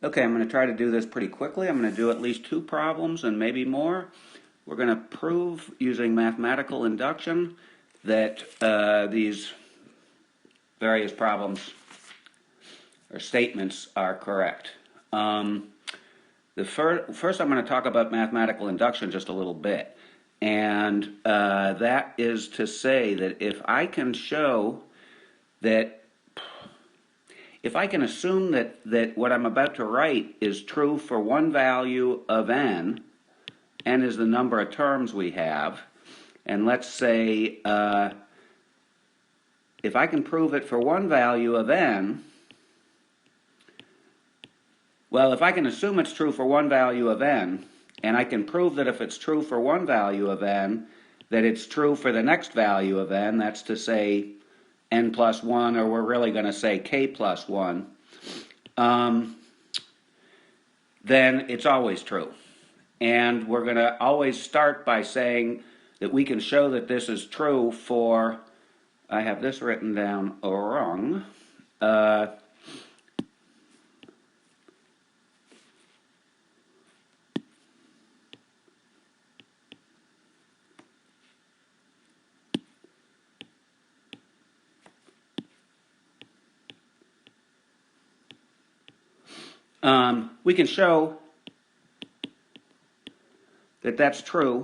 Okay, I'm going to try to do this pretty quickly. I'm going to do at least 2 problems and maybe more. We're going to prove using mathematical induction that these various problems or statements are correct. First I'm going to talk about mathematical induction just a little bit. And that is to say that if I can show that if I can assume that what I'm about to write is true for one value of n is the number of terms we have, and let's say if I can prove it for one value of n, well, if I can assume it's true for one value of n, and I can prove that if it's true for one value of n, that it's true for the next value of n, that's to say n plus 1, or we're really going to say k plus 1, then it's always true. And we're going to always start by saying that we can show that this is true for, I have this written down wrong, we can show that that's true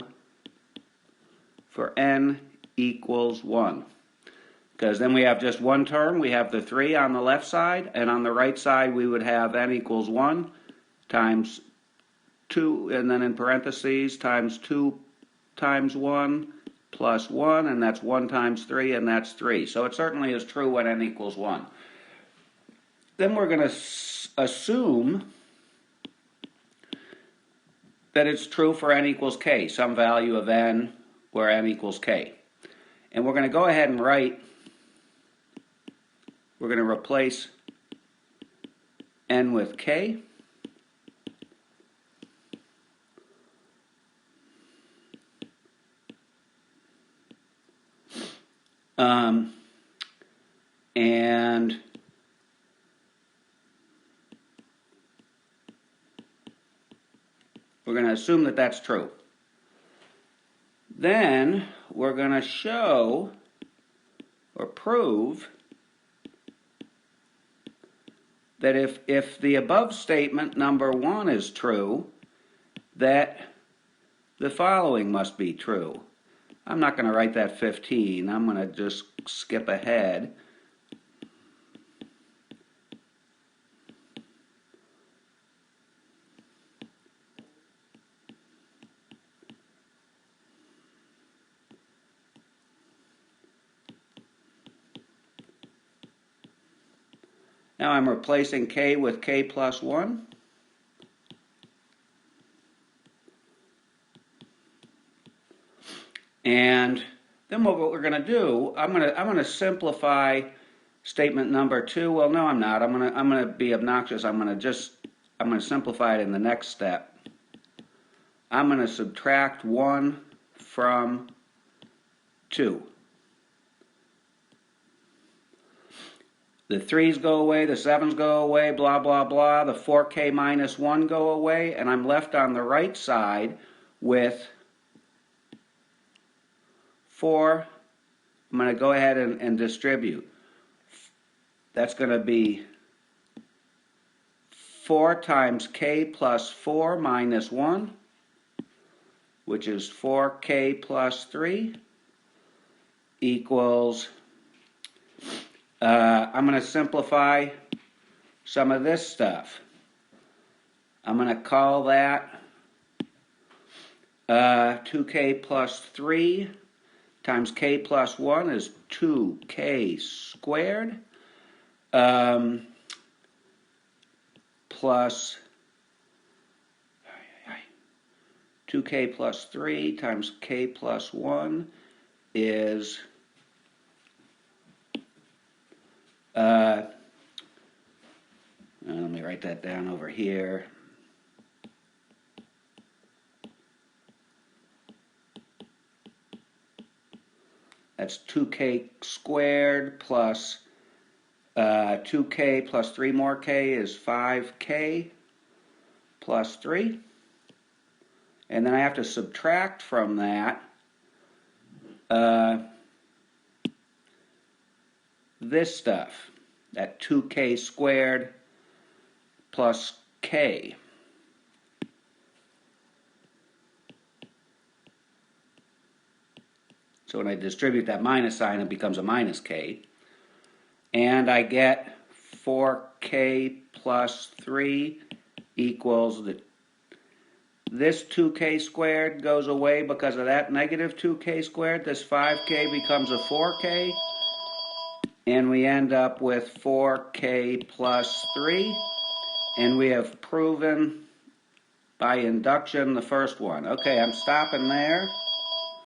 for n equals 1. Because then we have just one term. We have the 3 on the left side, and on the right side we would have n equals 1 times 2, and then in parentheses, times 2 times 1 plus 1, and that's 1 times 3, and that's 3. So it certainly is true when n equals 1. Then we're going to assume that it's true for n equals k, some value of n where n equals k. And we're going to go ahead and write, we're going to replace n with k. And we're going to assume that that's true. Then we're going to show or prove that if the above statement, number 1, is true, that the following must be true. I'm not going to write that 15. I'm going to just skip ahead. Now I'm replacing k with k plus 1. And then what we're going to do, I'm going to simplify statement number 2. Well, no, I'm not. I'm going to be obnoxious. I'm going to simplify it in the next step. I'm going to subtract 1 from 2. The 3's go away, the 7's go away, blah, blah, blah. The 4k minus 1 go away, and I'm left on the right side with 4. I'm going to go ahead and distribute. That's going to be 4 times k plus 4 minus 1, which is 4k plus 3, equals, I'm going to simplify some of this stuff. I'm going to call that 2k plus 3 times k plus 1 is 2k squared, plus 2k plus 3 times k plus 1 is let me write that down over here. That's 2k squared plus 2k plus 3 more k is 5k. plus 3. And then I have to subtract from that this stuff, that 2k squared plus k. So when I distribute that minus sign, it becomes a minus k. And I get 4k plus 3 equals this 2k squared goes away because of that negative 2k squared. This 5k becomes a 4k. And we end up with 4k plus 3. And we have proven by induction the first one. Okay, I'm stopping there.